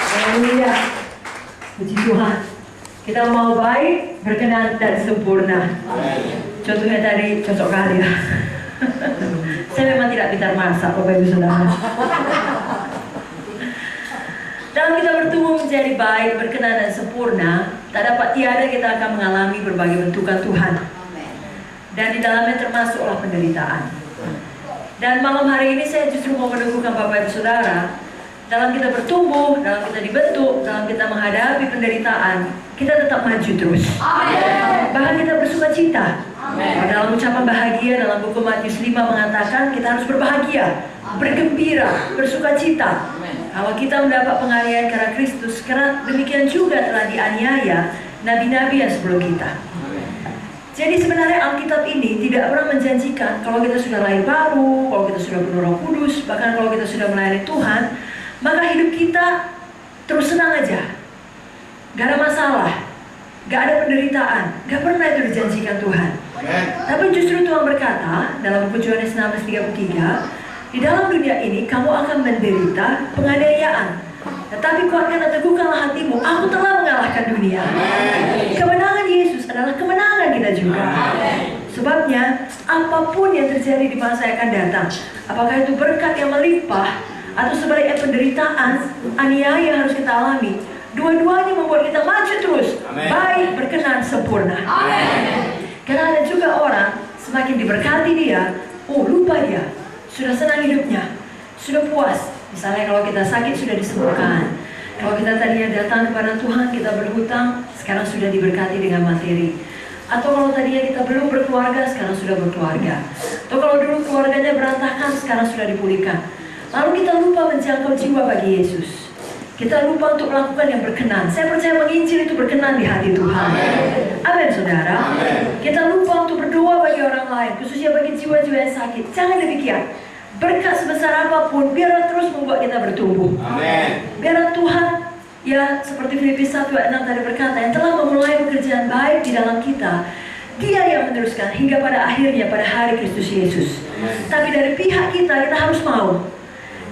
Haleluya. Puji Tuhan. Kita mau baik, berkenan dan sempurna. Contohnya tadi cocok kali ya. Saya memang tidak pintar masak, Bapak Ibu Saudara. Dalam kita bertumbuh menjadi baik, berkenan dan sempurna, tak dapat tiada kita akan mengalami berbagai bentukan Tuhan. Dan di dalamnya termasuklah penderitaan. Dan malam hari ini saya justru mau meneguhkan Bapak Ibu Saudara, dalam kita bertumbuh, dalam kita dibentuk, dalam kita menghadapi penderitaan, kita tetap maju terus. Amen. Bahkan kita bersuka cita. Amen. Dalam ucapan bahagia, dalam buku Matius 5 mengatakan kita harus berbahagia, bergembira, bersuka cita. Amen. Kalau kita mendapat penganiayaan karena Kristus, karena demikian juga telah dianiaya nabi-nabi yang sebelum kita. Jadi sebenarnya Alkitab ini tidak pernah menjanjikan kalau kita sudah lahir baru, kalau kita sudah penuh Roh Kudus, bahkan kalau kita sudah melayani Tuhan, maka hidup kita terus senang aja. Gak ada masalah, gak ada penderitaan. Gak pernah itu dijanjikan Tuhan. Amen. Tapi justru Tuhan berkata dalam buku Yohanes 16:33, di dalam dunia ini kamu akan menderita penganiayaan, tetapi kuatkan dan teguhkanlah hatimu, aku telah mengalahkan dunia. Amen. Kemenangan Yesus adalah kemenangan kita juga. Amen. Sebabnya apapun yang terjadi di masa yang akan datang, apakah itu berkat yang melimpah atau sebaliknya penderitaan, aniaya yang harus kita alami, dua-duanya membuat kita maju terus. Amen. Baik, berkenan, sempurna. Amen. Karena ada juga orang semakin diberkati dia, lupa dia, sudah senang hidupnya, sudah puas. Misalnya kalau kita sakit sudah disembuhkan, kalau kita tadinya datang kepada Tuhan, kita berhutang, sekarang sudah diberkati dengan materi. Atau kalau tadinya kita belum berkeluarga, sekarang sudah berkeluarga. Atau kalau dulu keluarganya berantakan, sekarang sudah dipulihkan. Lalu kita lupa menjangkau jiwa bagi Yesus. Kita lupa untuk melakukan yang berkenan. Saya percaya menginjil itu berkenan di hati Tuhan. Amin, saudara. Amen. Kita lupa untuk berdoa bagi orang lain, khususnya bagi jiwa-jiwa yang sakit. Jangan demikian. Berkat sebesar apapun, biarlah terus membuat kita bertumbuh. Amen. Biarlah Tuhan, ya seperti Filipi 1:6 tadi berkata, yang telah memulai pekerjaan baik di dalam kita, Dia yang meneruskan hingga pada akhirnya pada hari Kristus Yesus. Amen. Tapi dari pihak kita harus mau.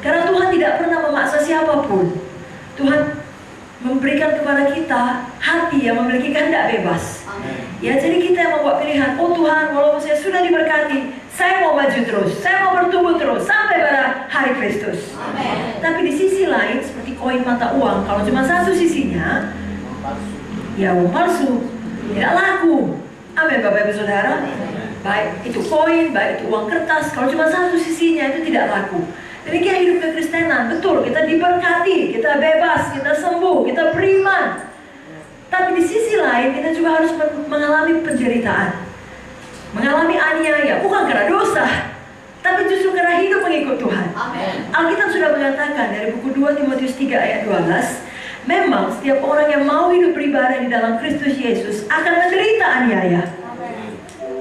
Karena Tuhan tidak pernah memaksa siapapun. Tuhan memberikan kepada kita hati yang memiliki kehendak bebas. Amen. Ya, jadi kita yang membuat pilihan. Oh Tuhan, walaupun saya sudah diberkati, saya mau maju terus, saya mau bertumbuh terus sampai pada hari Kristus. Amen. Tapi di sisi lain, seperti koin mata uang, kalau cuma satu sisinya, ya uang palsu, tidak laku. Amin, Bapak Ibu Saudara. Baik itu koin, baik itu uang kertas, kalau cuma satu sisinya itu tidak laku. Demikian hidup kekristenan, betul, kita diberkati, kita bebas, kita sembuh, kita beriman. Tapi di sisi lain kita juga harus mengalami penderitaan, mengalami aniaya, bukan karena dosa, tapi justru karena hidup mengikut Tuhan. Amen. Alkitab sudah mengatakan dari buku 2 Timotius 3:12, memang setiap orang yang mau hidup beribadah di dalam Kristus Yesus akan menderita aniaya.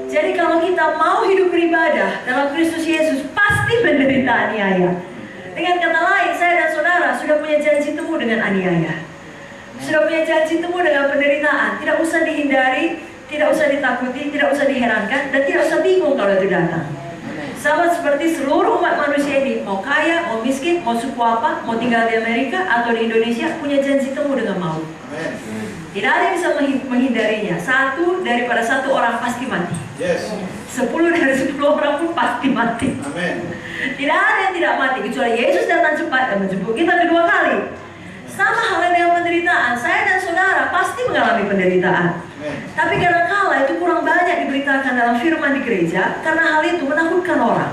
Jadi kalau kita mau hidup beribadah dalam Kristus Yesus, pasti menderita aniaya. Dengan kata lain, saya dan saudara sudah punya janji temu dengan aniaya. Sudah punya janji temu dengan penderitaan. Tidak usah dihindari, tidak usah ditakuti, tidak usah diherankan, dan tidak usah bingung kalau itu datang. Sama seperti seluruh umat manusia ini, mau kaya, mau miskin, mau suku apa, mau tinggal di Amerika atau di Indonesia, punya janji temu dengan maut. Tidak ada yang bisa menghindarinya. Daripada satu orang pasti mati. 10 dari 10 orang pun pasti mati. Amen. Tidak ada yang tidak mati kecuali Yesus datang cepat dan menjemput kita kedua kali. Sama halnya dengan penderitaan. Saya dan saudara pasti mengalami penderitaan. Amen. Tapi kadang-kala itu kurang banyak diberitakan dalam firman di gereja, karena hal itu menakutkan orang.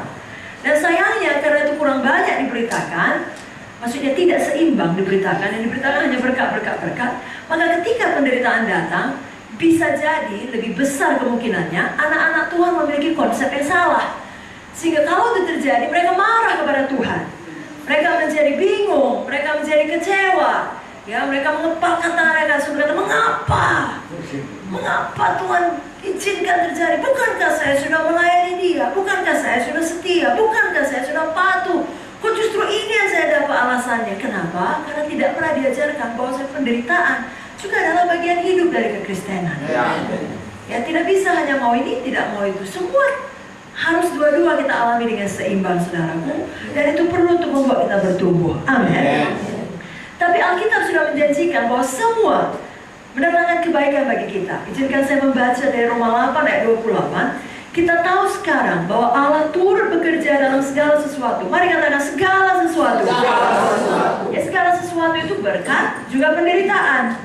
Dan sayangnya karena itu kurang banyak diberitakan, maksudnya tidak seimbang diberitakan, yang diberitakan hanya berkat, maka ketika penderitaan datang, bisa jadi lebih besar kemungkinannya anak-anak Tuhan memiliki konsep yang salah. Sehingga kalau itu terjadi, mereka marah kepada Tuhan. Mereka menjadi bingung, mereka menjadi kecewa. Ya, mereka mengepalkan tangan mereka, berkata, mengapa Tuhan izinkan terjadi? Bukankah saya sudah melayani Dia? Bukankah saya sudah setia? Bukankah saya sudah patuh? Kok justru ini yang saya dapat alasannya? Kenapa? Karena tidak pernah diajarkan bahwa penderitaan juga adalah bagian hidup dari kekristenan. Ya, tidak bisa hanya mau ini, tidak mau itu. Semua Harus dua-dua kita alami dengan seimbang, saudaraku. Dan itu perlu untuk membuat kita bertumbuh. Amin. Tapi Alkitab sudah menjanjikan bahwa semua mendatangkan kebaikan bagi kita. Izinkan saya membaca dari Roma 8 ayat 28. Kita tahu sekarang bahwa Allah turut bekerja dalam segala sesuatu. Mari katakan segala sesuatu. Ya, segala sesuatu itu berkat juga penderitaan.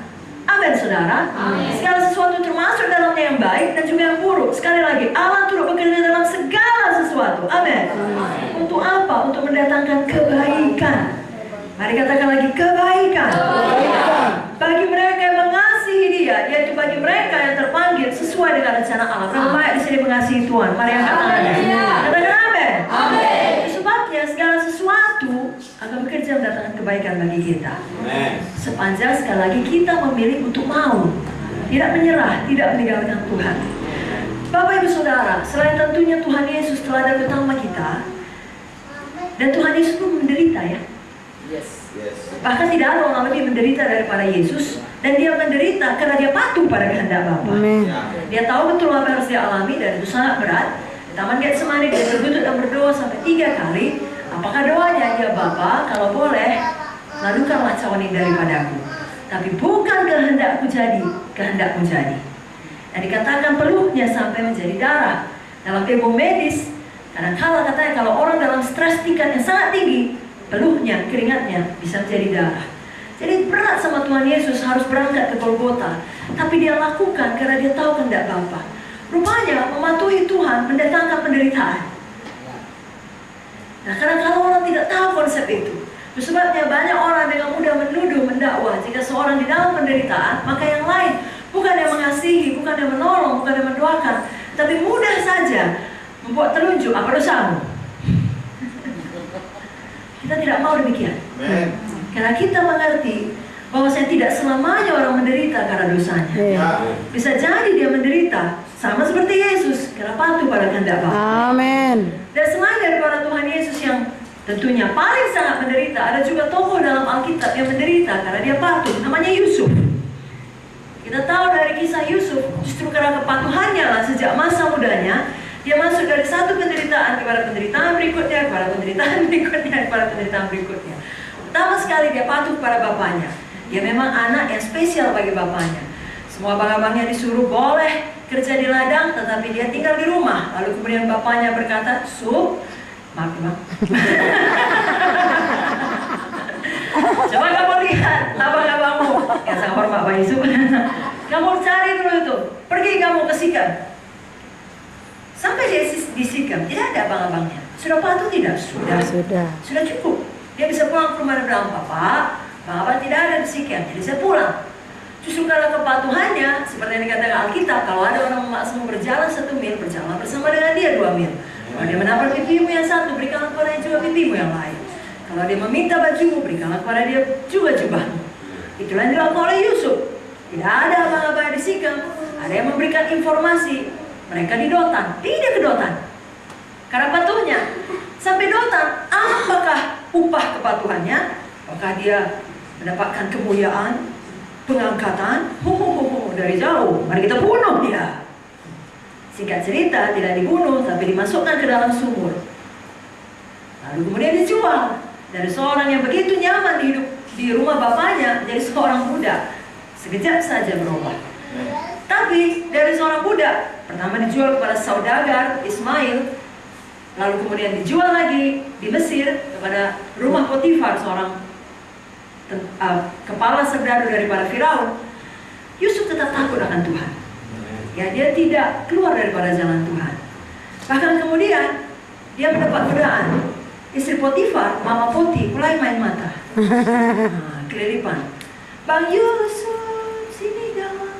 Amin, saudara. Amin. Segala sesuatu termasuk dalamnya yang baik dan juga yang buruk. Sekali lagi, Allah turut bekerja dalam segala sesuatu. Amin. Untuk apa? Untuk mendatangkan kebaikan. Mari katakan lagi kebaikan. Bagi mereka yang mengasihi Dia, yaitu bagi mereka yang terpanggil sesuai dengan rencana Allah. Berapa banyak di sini mengasihi Tuhan? Mari angkat tangannya. Katakan amin. Amin. Sebabnya segala sesuatu akan bekerja mendatangkan kebaikan bagi kita. Sepanjang sekali lagi kita memilih untuk mau, tidak menyerah, tidak meninggalkan Tuhan. Bapak Ibu Saudara, selain tentunya Tuhan Yesus teladan utama kita, dan Tuhan Yesus pun menderita ya. Bahkan tidak ada orang lebih menderita daripada Yesus. Dan Dia menderita karena Dia patuh pada kehendak Bapa. Dia tahu betul apa yang harus dia alami dan itu sangat berat. Di Taman Getsemani Dia berlutut dan berdoa sampai 3 kali. Apakah doanya? Ya Bapa, kalau boleh, lalukanlah cawan ini daripadaku. Tapi bukan kehendakku jadi, kehendakmu jadi. Dan dikatakan peluhnya sampai menjadi darah. Dalam ilmu medis, kadang-kala katanya kalau orang dalam stres tingkat yang sangat tinggi, peluhnya, keringatnya bisa menjadi darah. Jadi berat sama Tuhan Yesus harus berangkat ke Golgota. Tapi Dia lakukan karena Dia tahu kehendak Bapa. Rupanya mematuhi Tuhan mendatangkan penderitaan. Nah, kadang-kadang orang tidak tahu konsep itu. Sebabnya banyak orang dengan mudah menuduh, mendakwa jika seorang di dalam penderitaan, maka yang lain bukan yang mengasihi, bukan yang menolong, bukan yang mendoakan, tapi mudah saja membuat telunjuk, apa dosamu? Kita tidak mau demikian. Karena kita mengerti bahwa saya tidak selamanya orang menderita karena dosanya. Bisa jadi dia menderita sama seperti Yesus karena patuh pada kehendak Bapa. Amin. Dan selain daripada Tuhan Yesus yang tentunya paling sangat menderita, ada juga tokoh dalam Alkitab yang menderita karena dia patuh. Namanya Yusuf. Kita tahu dari kisah Yusuf, justru karena kepatuhannya lah sejak masa mudanya, dia masuk dari satu penderitaan kepada penderitaan berikutnya, kepada penderitaan berikutnya, kepada penderitaan berikutnya. Pertama sekali dia patuh kepada bapaknya. Dia memang anak yang spesial bagi bapaknya. Semua abang-abangnya disuruh boleh kerja di ladang, tetapi dia tinggal di rumah. Lalu kemudian bapaknya berkata, Sup, maaf bang. Coba kamu lihat abang-abangmu yang sangat hormat Bang Yusuf. Kamu cari dulu itu, pergi kamu ke Sikam. Sampai dia di Sikam, tidak ada abang-abangnya. Sudah patuh tidak? Sudah cukup. Dia bisa pulang ke rumah dan bilang, Papa, Bang Abang tidak ada di Sikam, jadi saya pulang. Justru karena kepatuhannya, seperti yang dikatakan Alkitab, kalau ada orang memaksamu berjalan 1 mil, berjalan bersama dengan dia 2 mil. Kalau dia menabrak pipimu yang satu, berikanlah kepada juga pipimu yang lain. Kalau dia meminta bajumu, berikanlah kepada dia juga jubahmu. Itulah yang dilakukan oleh Yusuf. Tidak ada abang-abang di Sikam, ada yang memberikan informasi. Mereka di Dotan, tidak ke Dotan. Karena patuhnya. Sampai Dotan, apakah upah kepatuhannya? Apakah dia mendapatkan kemuliaan, pengangkatan? Dari jauh, mari kita bunuh dia. Singkat cerita, tidak dibunuh, tapi dimasukkan ke dalam sumur. Lalu kemudian dijual. Dari seorang yang begitu nyaman hidup di rumah bapaknya, jadi seorang budak. Sekejap saja berubah. Tapi dari seorang budak, pertama dijual kepada saudagar Ismail, lalu kemudian dijual lagi di Mesir kepada rumah Potifar, seorang kepala serdadu daripada Firaun. Yusuf tetap takut akan Tuhan. Ya, dia tidak keluar daripada jalan Tuhan. Bahkan kemudian dia mendapat godaan. Istri Potifar, Mama Poti, mulai main mata. Keliripan. Bang Yusuf, sini dong.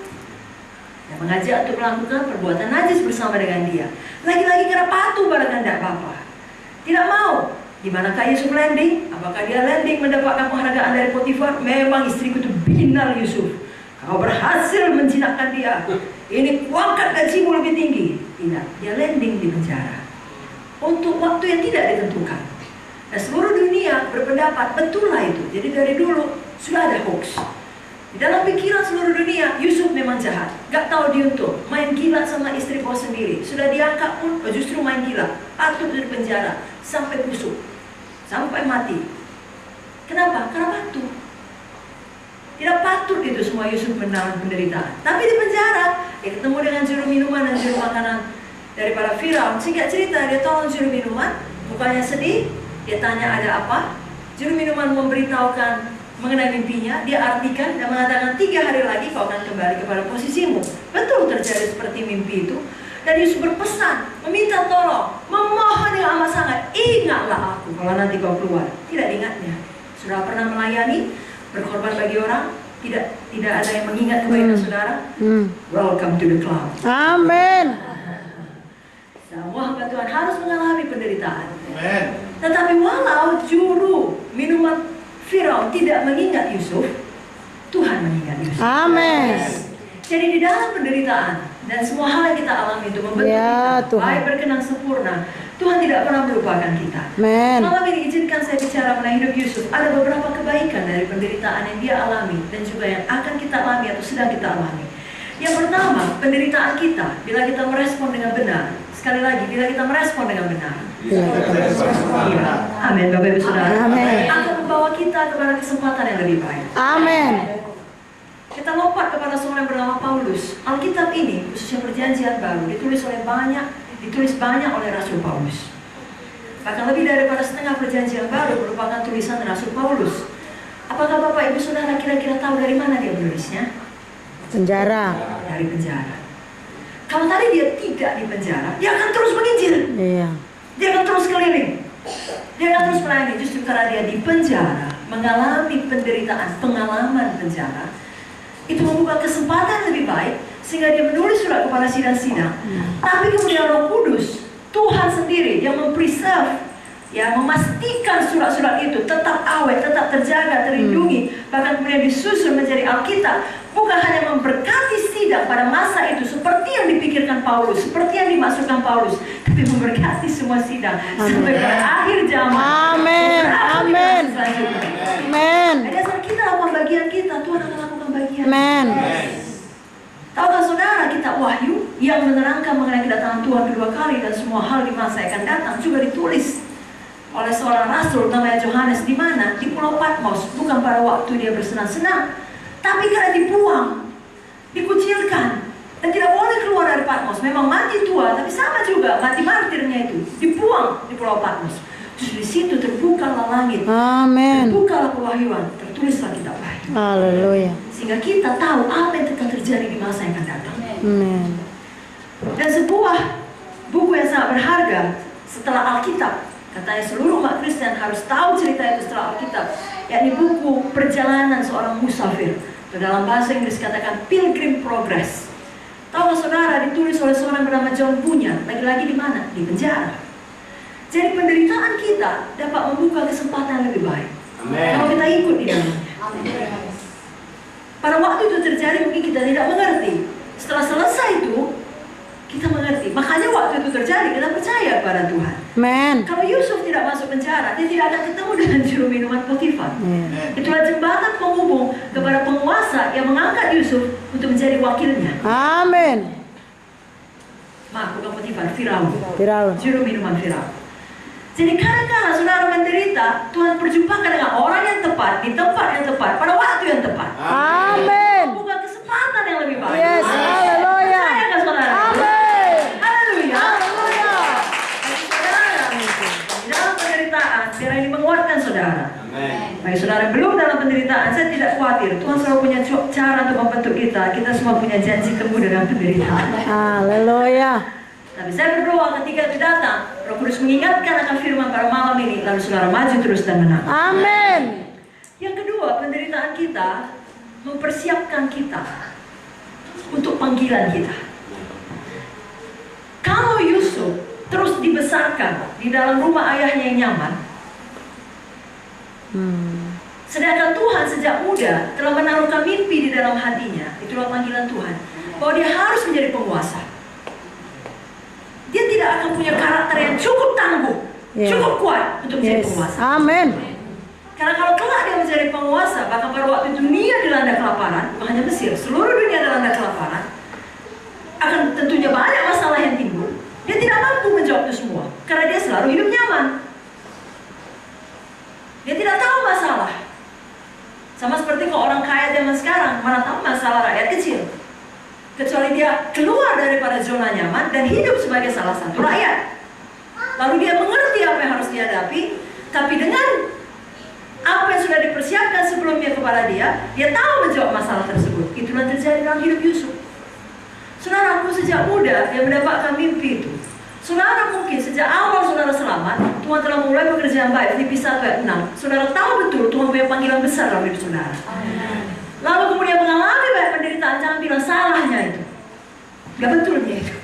Dia mengajak untuk melakukan perbuatan najis bersama dengan dia. Lagi-lagi karena patuh pada kehendak Bapa. Tidak mau. Di manakah Yusuf landing? Apakah dia landing mendapatkan penghargaan dari Potifar? Memang istriku itu binal Yusuf. Kau berhasil menjinakkan dia. Ini kuangkat gajimu lebih tinggi. Tidak, dia landing di penjara. Untuk waktu yang tidak ditentukan. Dan seluruh dunia berpendapat betullah itu. Jadi dari dulu sudah ada hoax. Di dalam pikiran seluruh dunia, Yusuf memang jahat. Gak tahu diuntung, main gila sama istri bos sendiri. Sudah diangkat pun, justru main gila. Patut di penjara, sampai busuk, sampai mati. Kenapa? Karena patut. Tidak patut itu semua Yusuf menahan penderitaan. Tapi di penjara, dia ketemu dengan juru minuman dan juru makanan daripada Firaun. Singkat cerita, dia tolong juru minuman, mukanya sedih. Dia tanya ada apa. Juru minuman memberitahukan mengenai mimpinya. Dia artikan dan mengatakan 3 hari lagi kau akan kembali kepada posisimu. Betul terjadi seperti mimpi itu. Dan Yusuf berpesan, meminta tolong, memohon dengan amat sangat, ingatlah aku kalau nanti kau keluar. Tidak diingatnya. Sudah pernah melayani, berkorban bagi orang, tidak ada yang mengingat kebaikan saudara. Welcome to the club. Amin. Semua hamba Tuhan harus mengalami penderitaan. Amen. Tetapi walau juru minuman Firaun tidak mengingat Yusuf, Tuhan mengingat Yusuf. Amin. Jadi di dalam penderitaan dan semua hal yang kita alami itu membentuk kita baik berkenan sempurna, Tuhan tidak pernah melupakan kita. Amen. Malam ini izinkan saya bicara mengenai hidup Yusuf. Ada beberapa kebaikan dari penderitaan yang dia alami dan juga yang akan kita alami atau sedang kita alami. Yang pertama, penderitaan kita bila kita merespon dengan benar. Sekali lagi, bila kita merespon dengan benar. Amin, Bapak Ibu Saudara. Amin. Akan membawa kita kepada kesempatan yang lebih baik. Amin. Kita lompat kepada seorang yang bernama Paulus. Alkitab ini, khususnya Perjanjian Baru, ditulis banyak oleh Rasul Paulus. Bahkan lebih daripada setengah Perjanjian Baru merupakan tulisan Rasul Paulus. Apakah Bapak Ibu Saudara kira-kira tahu dari mana dia menulisnya? Penjara. Dari penjara. Kalau tadi dia tidak di penjara, dia akan terus menginjil. Iya. Dia akan terus keliling. Dia akan terus melayani. Justru karena dia di penjara, mengalami penderitaan, pengalaman penjara, itu membuka kesempatan lebih baik sehingga dia menulis surat kepada sidang-sidang. Tapi kemudian Roh Kudus, Tuhan sendiri yang mempreserve, ya, memastikan surat-surat itu tetap awet, tetap terjaga, terlindungi, bahkan kemudian disusun menjadi Alkitab. Bukan hanya memberkati sidang pada masa itu seperti yang dipikirkan Paulus, seperti yang dimaksudkan Paulus, tapi memberkati semua sidang sampai pada akhir zaman. Amin. Amin. Amin. Ada saat kita lakukan bagian kita, Tuhan akan lakukan bagian. Amin. Tahukah saudara, kitab Wahyu yang menerangkan mengenai kedatangan Tuhan kedua kali dan semua hal di masa yang akan datang juga ditulis oleh seorang rasul namanya Yohanes, di mana? Di Pulau Patmos, bukan pada waktu dia bersenang-senang, tapi karena dibuang, dikucilkan, dan tidak boleh keluar dari Patmos. Memang mati tua, tapi sama juga mati martirnya itu, dibuang di Pulau Patmos. Terus di situ terbukalah langit, terbukalah pewahyuan, tertulislah kitab Wahyu. Haleluya. Sehingga kita tahu apa yang akan terjadi di masa yang akan datang. Amin. Dan sebuah buku yang sangat berharga setelah Alkitab, katanya seluruh umat Kristen harus tahu cerita itu setelah Alkitab, yakni buku perjalanan seorang musafir. Dalam bahasa Inggris katakan Pilgrim Progress. Tahu saudara, ditulis oleh seorang bernama John Bunyan. Lagi-lagi di mana? Di penjara. Jadi penderitaan kita dapat membuka kesempatan yang lebih baik. Amen. Kalau kita ikut di dalamnya. Pada waktu itu terjadi mungkin kita tidak mengerti. Setelah selesai itu kita mengerti. Makanya waktu itu terjadi kita percaya pada Tuhan. Amen. Kalau Yusuf tidak masuk penjara, dia tidak akan ketemu dengan juru minuman Potifar. Itulah jembatan penghubung kepada penguasa yang mengangkat Yusuf untuk menjadi wakilnya. Amin. Maaf, bukan Potifar, Firaun. Juru minuman Firaun. Jadi kadang-kadang saudara menderita, Tuhan perjumpakan dengan orang yang tepat, di tempat yang tepat, pada waktu yang tepat. Amin. Membuka kesempatan yang lebih baik. Yes, haleluya. Percayakan saudara? Amin. Haleluya. Haleluya. Saudara, di dalam penderitaan, biar ini menguatkan saudara. Bagi saudara yang belum dalam penderitaan, saya tidak khawatir. Tuhan selalu punya cara untuk membentuk kita. Kita semua punya janji temu dengan penderitaan. Haleluya. Tapi saya berdoa ketika itu datang, Roh Kudus mengingatkan akan firman pada malam ini, lalu saudara maju terus dan menang. Amin. Yang kedua, penderitaan kita mempersiapkan kita untuk panggilan kita. Kalau Yusuf terus dibesarkan di dalam rumah ayahnya yang nyaman, sedangkan Tuhan sejak muda telah menaruhkan mimpi di dalam hatinya, itulah panggilan Tuhan, bahwa dia harus menjadi penguasa. Dia tidak akan punya karakter yang cukup tangguh, cukup kuat untuk menjadi penguasa. Amin. Karena kalau kelak dia menjadi penguasa, bahkan pada waktu dunia dilanda kelaparan, bukan hanya Mesir, seluruh dunia dilanda kelaparan, akan tentunya banyak masalah yang timbul. Dia tidak mampu menjawab itu semua, karena dia selalu hidup nyaman. Dia tidak tahu masalah. Sama seperti kalau orang kaya zaman sekarang, mana tahu masalah rakyat kecil. Kecuali dia keluar daripada zona nyaman dan hidup sebagai salah satu rakyat. Lalu dia mengerti apa yang harus dihadapi, tapi dengan apa yang sudah dipersiapkan sebelumnya kepada dia tahu menjawab masalah tersebut. Itulah terjadi dalam hidup Yusuf. Saudaraku, sejak muda dia mendapatkan mimpi itu. Saudara mungkin sejak awal saudara selamat, Tuhan telah mulai pekerjaan baik. Filipi 1 ayat 6. Saudara tahu betul Tuhan punya panggilan besar dalam hidup saudara. Lalu kemudian mengalami banyak penderitaan, jangan bilang salahnya itu. Gak betulnya itu.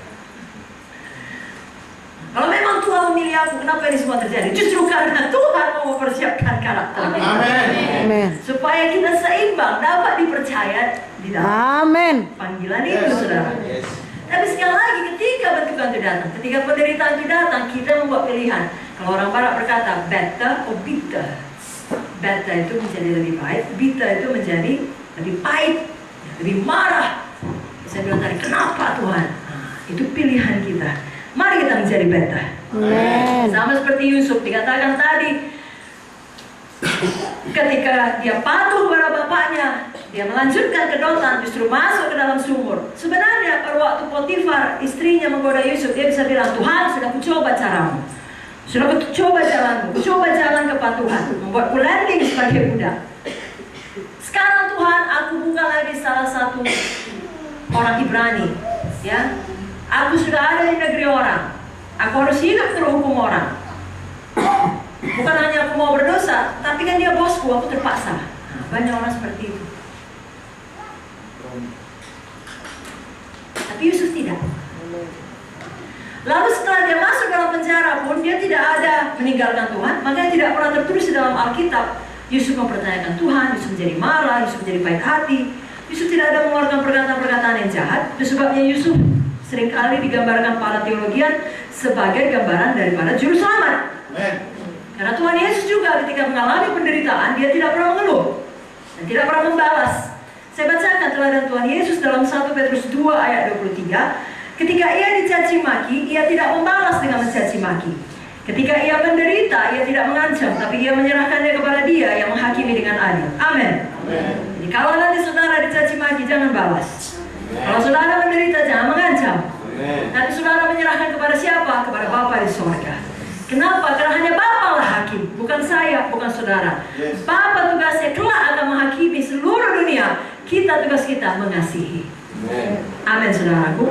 Kalau memang Tuhan memilih aku, kenapa ini semua terjadi? Justru karena Tuhan mau mempersiapkan karakter kita. Amin. Supaya kita seimbang, dapat dipercaya di dalam panggilan itu, saudara. Tapi sekali lagi, ketika bentukan itu datang, ketika penderitaan itu datang, kita membuat pilihan. Kalau orang barat berkata, better or bitter. Better itu menjadi lebih baik, bitter itu menjadi lebih pahit, lebih marah. Saya bilang tadi, kenapa Tuhan? Itu pilihan kita. Mari kita menjadi better. Sama seperti Yusuf dikatakan tadi, ketika dia patuh kepada bapaknya, dia melanjutkan ke Dotan, justru masuk ke dalam sumur. Sebenarnya pada waktu Potifar istrinya menggoda Yusuf, dia bisa bilang, Tuhan sudah kucoba caramu, sudah kucoba jalanmu, kucoba jalan kepatuhan, membuatku landing sebagai budak. Sekarang Tuhan, aku bukan lagi salah satu orang Ibrani, ya. Aku sudah ada di negeri orang. Aku harus hidup terhukum orang. Bukan hanya aku mau berdosa, tapi kan dia bosku, aku terpaksa. Banyak orang seperti itu. Tapi Yusuf tidak. Lalu setelah dia masuk dalam penjara pun, dia tidak ada meninggalkan Tuhan. Makanya tidak pernah tertulis di dalam Alkitab Yusuf mempertanyakan Tuhan, Yusuf menjadi marah, Yusuf menjadi pahit hati. Yusuf tidak ada mengeluarkan perkataan-perkataan yang jahat. Itu sebabnya Yusuf seringkali digambarkan para teologian sebagai gambaran daripada juru selamat. Karena Tuhan Yesus juga ketika mengalami penderitaan, dia tidak pernah mengeluh dan tidak pernah membalas. Saya bacakan teladan Tuhan Yesus dalam 1 Petrus 2 ayat 23. Ketika ia dicaci maki, ia tidak membalas dengan mencaci maki. Ketika ia menderita, ia tidak mengancam, tapi ia menyerahkannya kepada Dia yang menghakimi dengan adil. Amin. Jadi kalau nanti saudara dicaci maki, jangan balas. Kalau saudara menderita, jangan mengancam. Nanti saudara menyerahkan kepada siapa? Kepada Bapa di sorga. Kenapa? Karena hanya Bapa lah hakim, bukan saya, bukan saudara. Bapa tugasnya kelak akan menghakimi seluruh dunia. Kita tugas kita mengasihi. Amin, saudaraku.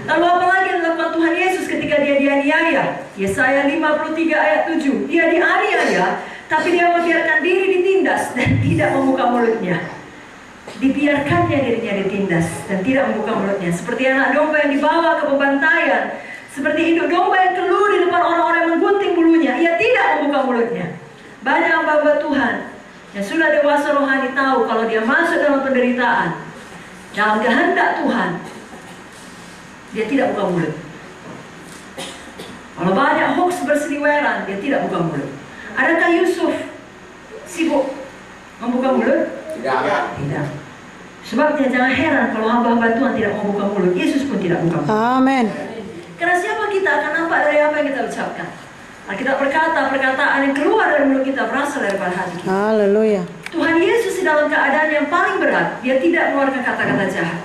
Lalu apa lagi yang dilakukan Tuhan Yesus ketika dia dianiaya? Yesaya 53 ayat 7. Dia dianiaya, tapi dia membiarkan diri ditindas dan tidak membuka mulutnya. Dibiarkannya dirinya ditindas dan tidak membuka mulutnya. Seperti anak domba yang dibawa ke pembantaian, seperti induk domba yang keluar di depan orang-orang yang menggunting bulunya, ia tidak membuka mulutnya. Banyak hamba Tuhan yang sudah dewasa rohani tahu kalau dia masuk dalam penderitaan, dalam kehendak Tuhan, dia tidak buka mulut. Kalau banyak hoax berseliweran, dia tidak buka mulut. Adakah Yusuf sibuk membuka mulut? Tidak. Sebabnya jangan heran kalau hamba-hamba Tuhan tidak mau buka mulut. Yesus pun tidak buka mulut. Amin. Karena siapa kita akan nampak dari apa yang kita ucapkan. Kita berkata, perkataan yang keluar dari mulut kita berasal daripada hati kita. Haleluya. Tuhan Yesus dalam keadaan yang paling berat, dia tidak mengeluarkan kata-kata jahat.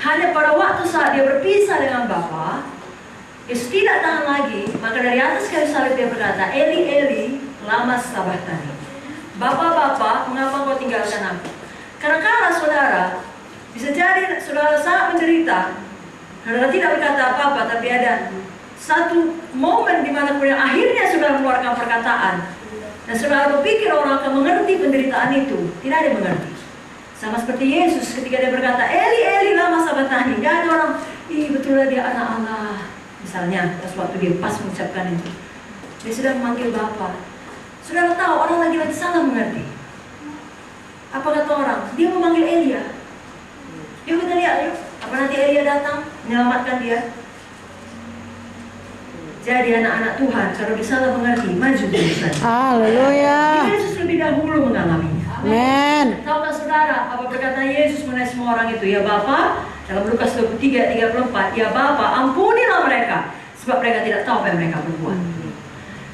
Hanya pada waktu saat dia berpisah dengan Bapa, Yesus tidak tahan lagi. Maka dari atas kayu salib dia berkata, Eli, Eli, lama sabachthani. Bapa, mengapa kau tinggalkan aku? Karena saudara, bisa jadi saudara sangat menderita. Saudara tidak berkata apa-apa, tapi ada satu momen di mana kemudian akhirnya saudara mengeluarkan perkataan. Dan saudara berpikir orang akan mengerti penderitaan itu. Tidak ada yang mengerti. Sama seperti Yesus ketika dia berkata, Eli, Eli, lama sabachthani. Tidak ada orang, betulnya dia anak Allah. Misalnya, pas waktu dia pas mengucapkan itu, dia sudah memanggil Bapa. Saudara tahu orang lagi salah mengerti. Apa kata orang? Dia memanggil Elia. Yuk kita lihat yuk. Apa nanti Elia datang menyelamatkan dia? Jadi anak-anak Tuhan, kalau disalah mengerti, maju ke depan. Haleluya. Yesus lebih lebih dahulu mengalaminya. Amen. Tahukah saudara apa perkataan Yesus mengenai semua orang itu? Ya Bapa, dalam Lukas 23:34, ya Bapa, ampunilah mereka, sebab mereka tidak tahu apa yang mereka berbuat.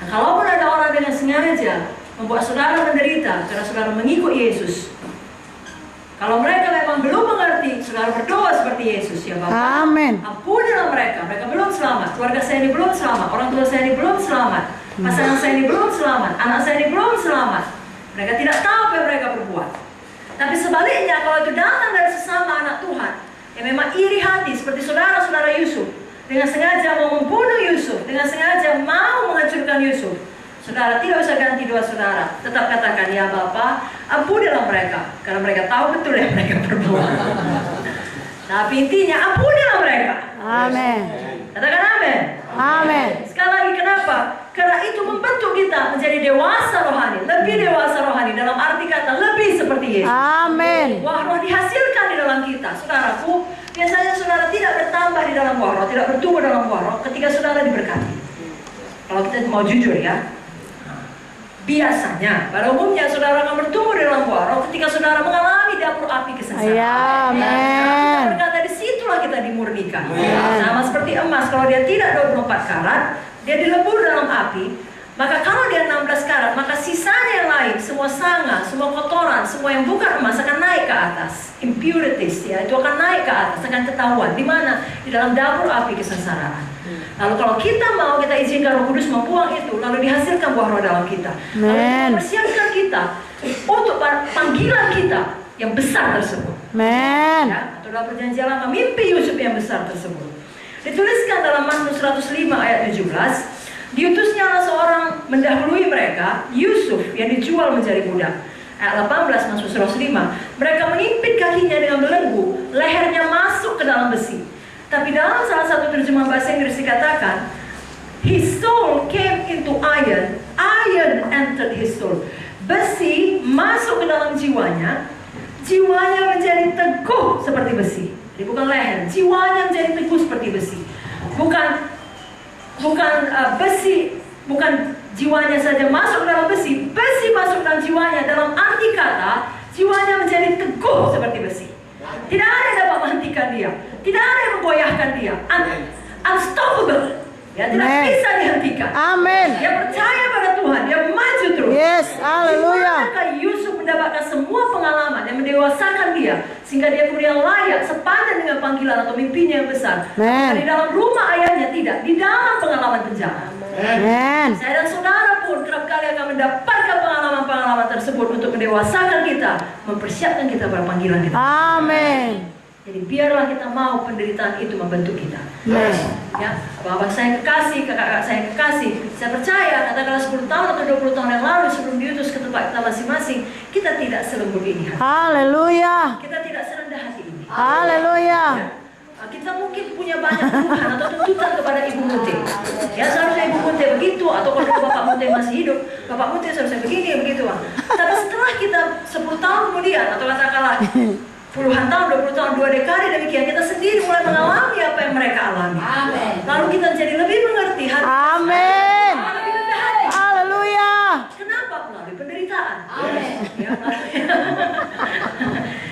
Nah, kalaupun ada orang dengan sengaja membuat saudara menderita karena saudara mengikut Yesus, kalau mereka memang belum mengerti, saudara berdoa seperti Yesus, ya Bapa, Amin. ampunilah mereka belum selamat, keluarga saya ini belum selamat, orang tua saya ini belum selamat, pasangan saya ini belum selamat, anak saya ini belum selamat. Mereka tidak tahu apa yang mereka berbuat. Tapi sebaliknya, kalau itu datang dari sesama anak Tuhan yang memang iri hati seperti saudara-saudara Yusuf, dengan sengaja mau membunuh Yusuf, dengan sengaja mau menghancurkan Yusuf, saudara tidak usah ganti doa saudara. Tetap katakan, ya Bapa, ampunilah mereka, karena mereka tahu betul yang mereka berbuat. Tapi intinya, ampunilah mereka. Amin. Katakan amin. Amin. Sekali lagi, kenapa? Karena itu membentuk kita menjadi dewasa rohani, lebih dewasa rohani, dalam arti kata lebih seperti Yesus. Amin. Wah roh dihasilkan di dalam kita. Saudaraku, biasanya saudara tidak bertambah di dalam wah roh, tidak bertumbuh dalam wah roh ketika saudara diberkati. Kalau kita mau jujur ya, biasanya, pada umumnya saudara akan bertumbuh di dalam wah roh ketika saudara mengalami dapur api kesengsaraan. Amin. Berkata disitulah kita dimurnikan. Sama seperti emas, kalau dia tidak 24 karat, dia dilebur dalam api. Maka kalau dia 16 karat, maka sisanya yang lain, semua sanga, semua kotoran, semua yang bukan emas akan naik ke atas. Impurities ya, itu akan naik ke atas, akan ketahuan. Di mana? Di dalam dapur api kesengsaraan. Lalu kalau kita mau, kita izinkan Roh Kudus membuang itu, lalu dihasilkan buah roh dalam kita. Lalu mempersiapkan kita untuk panggilan kita yang besar tersebut. Amin. Ya, atau dalam perjanjian lama, mimpi Yusuf yang besar tersebut. Dituliskan dalam Mazmur 105 ayat 17. Diutusnya seorang mendahului mereka, Yusuf yang dijual menjadi budak. Ayat 18 Mazmur 105. Mereka mengimpit kakinya dengan belenggu, lehernya masuk ke dalam besi. Tapi dalam salah satu terjemahan bahasa Inggris dikatakan, his soul came into iron, iron entered his soul. Besi masuk ke dalam jiwanya, jiwanya menjadi teguh seperti besi. Jadi bukan leher, jiwanya menjadi teguh seperti besi. Bukan besi, bukan jiwanya saja masuk dalam besi, besi masuk dalam jiwanya. Dalam arti kata, jiwanya menjadi teguh seperti besi. Tidak ada yang dapat menghentikan dia, tidak ada yang menggoyahkan dia. Unstoppable, ya, tidak bisa dihentikan. Amin. Dia percaya pada Tuhan, dia maju terus. Yes, haleluya. Dimanakah Yusuf mendapatkan semua pengalaman yang mendewasakan dia, sehingga dia kemudian layak sepadan dengan panggilan atau mimpinya yang besar. Di dalam rumah ayahnya tidak, di dalam pengalaman penjara. Amin. Saya dan saudara pun kerap kali akan mendapatkan pengalaman-pengalaman tersebut untuk mendewasakan kita, mempersiapkan kita pada panggilan kita. Amin. Jadi biarlah kita mau penderitaan itu membentuk kita. Amin. Ya, bapak saya kekasih, kakak-kakak saya kekasih. Saya percaya, katakanlah 10 tahun atau 20 tahun yang lalu sebelum diutus ke tempat kita masing-masing, kita tidak selembut ini. Haleluya. Kita tidak serendah hati ini. Haleluya. Ya. Kita mungkin punya banyak tuduhan atau tuntutan kepada Ibu Munte. Ya, seharusnya Ibu Munte begitu, atau kalau Bapak Munte masih hidup, Bapak Munte seharusnya begini, begitu. Tapi setelah kita 10 tahun kemudian, atau katakanlah puluhan tahun, 20 tahun, 2 dekade demikian, kita sendiri mulai mengalami apa yang mereka alami. Amen. Lalu kita menjadi lebih mengerti hati. Amin. Lebih rendah hati. Haleluya. Kenapa? Melalui penderitaan. Amin. Ya,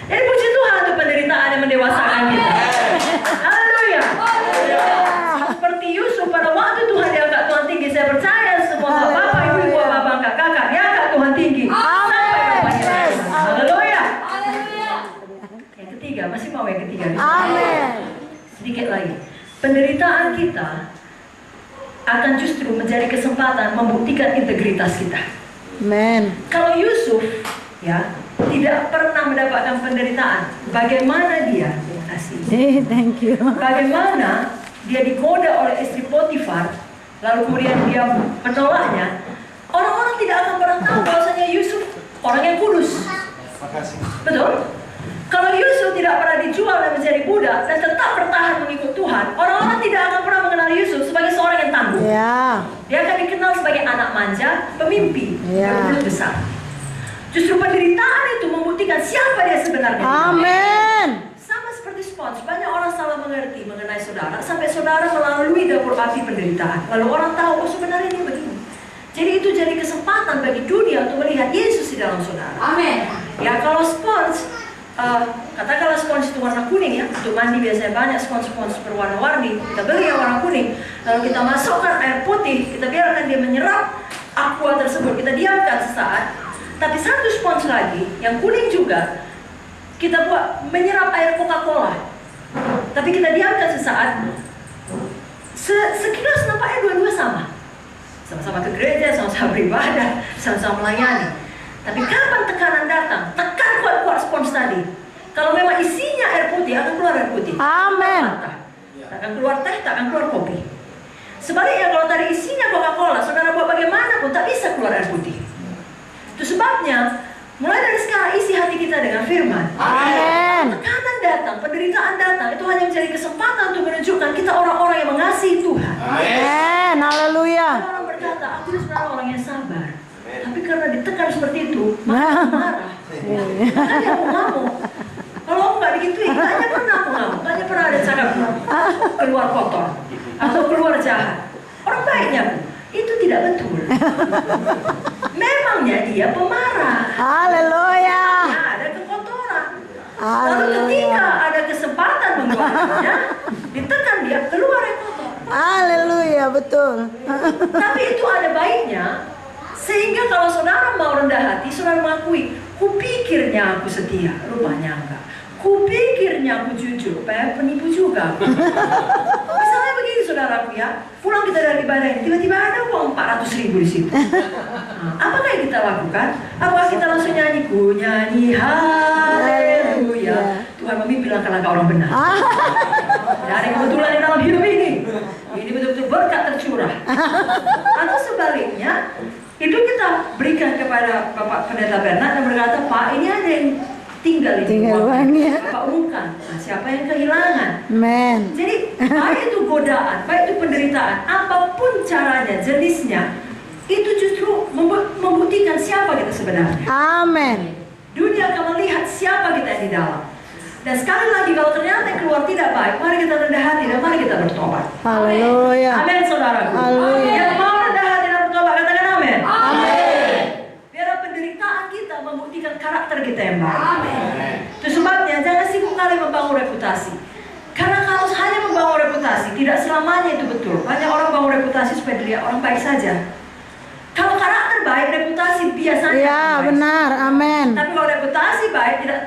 jadi puji Tuhan untuk penderitaan yang mendewasakan kita. Haleluya. Seperti Yusuf pada waktu Tuhan diangkat Tuhan tinggi, saya percaya semua bapak, ibu, bapak, kakak diangkat Tuhan tinggi. Haleluya. Yang ketiga, masih mau yang ketiga? Amin. Sedikit lagi. Penderitaan kita akan justru menjadi kesempatan membuktikan integritas kita. Amin. Kalau Yusuf ya tidak pernah mendapatkan penderitaan, bagaimana dia? Terima kasih. Thank you. Bagaimana dia digoda oleh istri Potifar, lalu kemudian dia menolaknya? Orang-orang tidak akan pernah tahu bahwasanya Yusuf orang yang kudus. Betul? Kalau Yusuf tidak pernah dijual dan menjadi budak dan tetap bertahan mengikut Tuhan, orang-orang tidak akan pernah mengenal Yusuf sebagai seorang yang tangguh. Ya. Dia akan dikenal sebagai anak manja, pemimpi, bermulut besar. Justru penderitaan itu membuktikan siapa dia sebenarnya. Amin. Sama seperti spons, banyak orang salah mengerti mengenai saudara, sampai saudara melalui dapur api penderitaan. Lalu orang tahu, oh sebenarnya dia begini. Jadi itu jadi kesempatan bagi dunia untuk melihat Yesus di dalam saudara. Amin. Ya kalau spons, katakanlah spons itu warna kuning ya. Untuk mandi biasanya banyak spons-spons berwarna-warni. Kita beli yang warna kuning, lalu kita masukkan air putih, kita biarkan dia menyerap aqua tersebut, kita diamkan sesaat. Tapi satu spons lagi, yang kuning juga, kita buat menyerap air Coca-Cola. Tapi kita diamkan sesaat. Sekilas nampaknya dua-dua sama. Sama-sama ke gereja, sama-sama beribadah, sama-sama melayani. Tapi kapan tekanan datang? Tekan kuat-kuat spons tadi. Kalau memang isinya air putih, akan keluar air putih. Amin. Tak akan keluar teh, tak akan keluar kopi. Sebaliknya kalau tadi isinya Coca-Cola, saudara buat bagaimanapun tak bisa keluar air putih. Itu sebabnya, mulai dari sekarang isi hati kita dengan firman. Amin. Tekanan datang, penderitaan datang, itu hanya menjadi kesempatan untuk menunjukkan kita orang-orang yang mengasihi Tuhan. Amin. Haleluya. Orang berkata, aku ini sebenarnya orang yang sabar. Tapi karena ditekan seperti itu, maka aku marah. Makanya aku ngamuk. Kalau aku nggak digituin, tanya pernah aku ngamuk. Tanya pernah ada cakap keluar kotor atau keluar jahat. Orang baiknya aku. Itu tidak betul. Memangnya dia pemarah. Haleluya. Ya, ada kekotoran. Lalu Haleluya. ketika ada kesempatan mengeluarkannya, ditekan dia keluar yang kotor. Haleluya, betul. Tapi itu ada baiknya, sehingga kalau saudara mau rendah hati, saudara mengakui, kupikirnya aku setia, rupanya enggak. Kupikirnya aku jujur, penipu juga. Misalnya begini saudaraku ya, pulang kita dari ibadah ini, tiba-tiba ada uang 400.000 di situ. Nah, apakah yang kita lakukan? Apakah kita langsung nyanyi, ku nyanyi haleluya? Tuhan memimpin langkah-langkah orang benar. Dari kebetulan di dalam hidup ini betul-betul berkat tercurah. Atau sebaliknya, itu kita berikan kepada Bapak Pendeta Bernard dan berkata, Pak, ini ada yang tinggal uangnya. Bapak umumkan. Nah, siapa yang kehilangan? Amen. Jadi baik itu godaan, baik itu penderitaan, apapun caranya, jenisnya, itu justru membuktikan siapa kita sebenarnya. Amin. Dunia akan melihat siapa kita yang di dalam. Dan sekali lagi kalau ternyata yang keluar tidak baik, mari kita rendah hati dan mari kita bertobat. Haleluya. Amin saudaraku. Haleluya. Yang mau rendah hati dan bertobat, katakan amin. Amin. Biar penderitaan kita membuktikan karakter kita yang baik. Amin. Itu sebabnya jangan sibuk kali membangun reputasi. Karena kalau hanya membangun reputasi, tidak selamanya itu betul. Banyak orang bangun reputasi supaya dilihat orang baik saja. Kalau karakter baik, reputasi biasanya Ya, baik. benar. Amin. Tapi kalau reputasi baik, tidak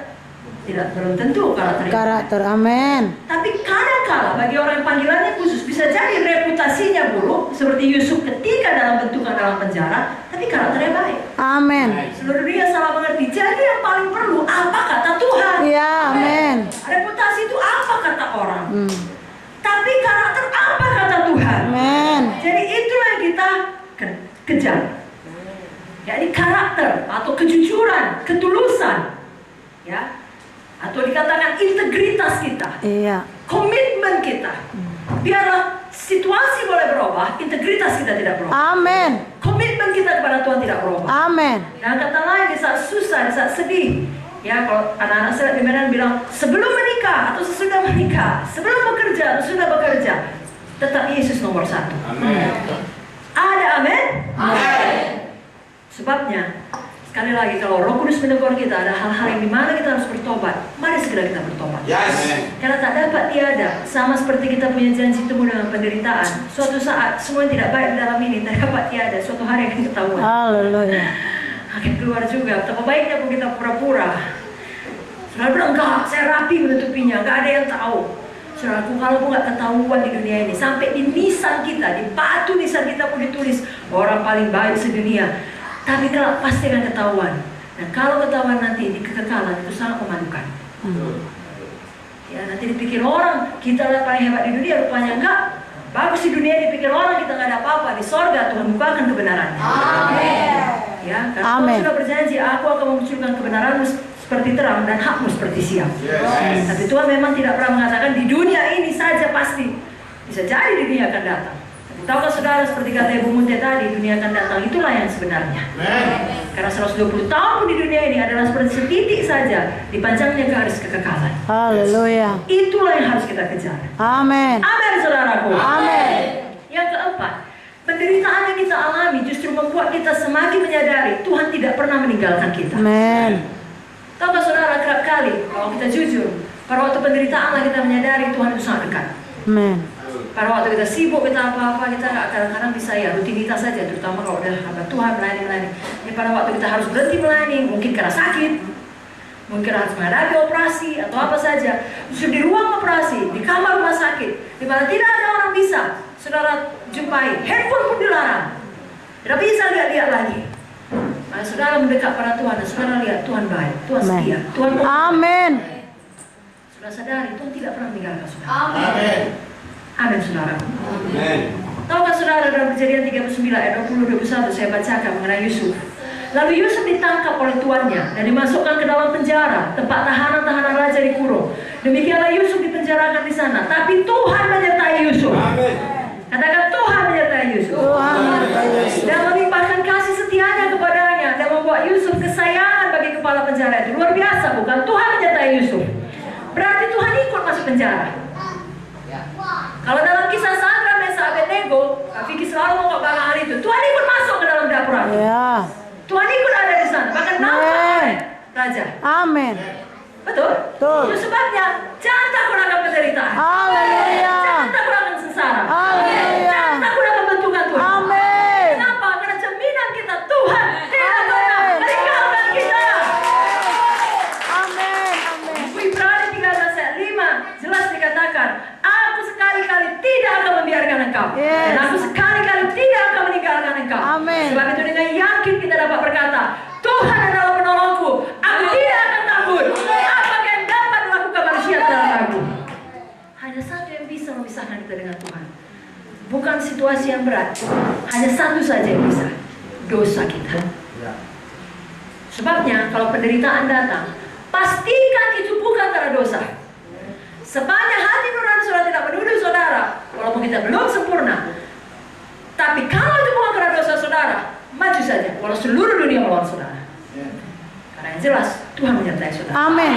belum tentu Karakter. Amin. Tapi kadang-kala bagi orang yang panggilannya khusus, bisa jadi reputasinya buruk, seperti Yusuf ketika dalam bentukan dalam penjara, tapi karakternya baik. Amin. Seluruh dunia salah mengerti. Jadi yang paling perlu apa kata Tuhan? Ya, amin. Reputasi itu apa kata orang? Tapi karakter apa kata Tuhan? Amin. Jadi itulah yang kita kejar. Yakni karakter atau kejujuran, ketulusan, ya, atau dikatakan integritas kita, Iya. komitmen kita. Biarlah situasi boleh berubah, integritas kita tidak berubah. Amin. Komitmen kita kepada Tuhan tidak berubah. Amin. Dan kata lain di saat susah, di saat sedih, ya kalau anak-anak saya di Medan bilang sebelum menikah atau sesudah menikah, sebelum bekerja atau sudah bekerja, tetap Yesus nomor satu. Amin. Ada amin? Amin. Sebabnya sekali lagi kalau Roh Kudus menegur kita ada hal-hal yang dimana kita harus bertobat, mari segera kita bertobat. Yes. Karena tak dapat tiada, sama seperti kita punya janji temu dengan penderitaan. Suatu saat semua yang tidak baik di dalam ini tak dapat tiada, suatu hari akan ketahuan. Haleluya. Akan keluar juga. Betapa baiknya pun kita pura-pura. Saudara bilang enggak, saya rapi menutupinya, enggak ada yang tahu. Saudaraku, kalau pun nggak ketahuan di dunia ini, sampai di nisan kita, di batu nisan kita pun ditulis orang paling baik sedunia. Tapi kalau pasti akan ketahuan. Dan kalau ketahuan nanti di kekekalan itu sangat memalukan. Ya, nanti dipikir orang kita lah paling hebat di dunia, rupanya enggak. Bagus di dunia dipikir orang kita nggak ada apa-apa. Di sorga Tuhan bukakan kebenarannya. Amin. Ya, karena Amin. Tuhan sudah berjanji, aku akan memunculkan kebenaranmu seperti terang dan hakmu seperti siang. Yes. Tapi Tuhan memang tidak pernah mengatakan di dunia ini saja pasti. Bisa jadi di dunia akan datang. Tapi tahukah saudara, seperti kata Ibu Munte tadi, dunia akan datang, itulah yang sebenarnya. Amen. Karena 120 tahun pun di dunia ini adalah seperti setitik saja dipanjangnya garis kekekalan. Haleluya. Itulah yang harus kita kejar. Amin. Amin saudaraku. Amin. Yang keempat, penderitaan yang kita alami justru membuat menyadari Tuhan tidak pernah meninggalkan kita. Amin. Tahukah saudara, kerap kali kalau kita jujur, pada waktu penderitaan lah kita menyadari Tuhan itu sangat dekat. Amin. Pada waktu kita sibuk, kita apa-apa, kita kadang-kadang bisa ya rutinitas saja, terutama kalau udah hamba Tuhan melayani. Ya, pada waktu kita harus berhenti melayani, mungkin karena sakit, mungkin harus menghadapi operasi atau apa saja. Justru di ruang operasi, di kamar rumah sakit, di mana tidak ada orang bisa saudara jumpai, handphone pun dilarang, tidak bisa lihat-lihat lagi. Nah, saudara mendekat pada Tuhan dan saudara lihat Tuhan baik, Tuhan setia, Tuhan mau. Amin. Saudara sadari Tuhan tidak pernah meninggalkan saudara. Amin. Amin, saudara. Amin. Tahukah saudara, dalam Kejadian 39 ayat 20-21 saya bacakan mengenai Yusuf. Lalu Yusuf ditangkap oleh tuannya dan dimasukkan ke dalam penjara, tempat tahanan-tahanan raja dikurung. Demikianlah Yusuf dipenjarakan di sana. Tapi Tuhan menyertai Yusuf. Amin. Katakan, Tuhan menyertai Yusuf. Tuhan menyertai Yesus. Dan melimpahkan kasih setianya kepadanya dan membuat Yusuf kesayangan bagi kepala penjara itu. Luar biasa, bukan? Tuhan menyertai Yusuf. Berarti Tuhan ikut masuk penjara. Kalau dalam kisah Sadrak, Mesak, Abednego, Kak Vicky selalu mau bahkan hari itu, Tuhan ikut masuk ke dalam dapur itu. Ya. Tuhan ikut ada di sana, bahkan nampak oleh raja. Amin. Betul? Betul. Itu sebabnya jangan takut akan penderitaan. Haleluya. Jangan takut akan sengsara. Haleluya. Jangan takut akan bentukan Tuhan. Amin. Kenapa? Karena jaminan kita Tuhan tidak pernah meninggalkan kita. Amin. Amin. Ibrani 13 ayat 5 jelas dikatakan, aku sekali-kali tidak akan membiarkan engkau. Yes. Dan aku sekali-kali tidak akan meninggalkan engkau. Amin. Sebab itu dengan yakin kita dapat berkata, Tuhan adalah penolongku. Aku tidak akan takut. Apakah yang dapat dilakukan manusia terhadap aku? Hanya satu yang bisa memisahkan kita dengan Tuhan. Bukan situasi yang berat. Hanya satu saja yang bisa. Dosa kita. Sebabnya kalau penderitaan datang, pastikan itu bukan karena dosa. Sepanjang hati nurani saudara tidak menuduh saudara, walaupun kita belum sempurna. Tapi kalau itu bukan karena dosa saudara, maju saja, walau seluruh dunia melawan saudara. Karena yang jelas Tuhan menyertai saudara. Amin.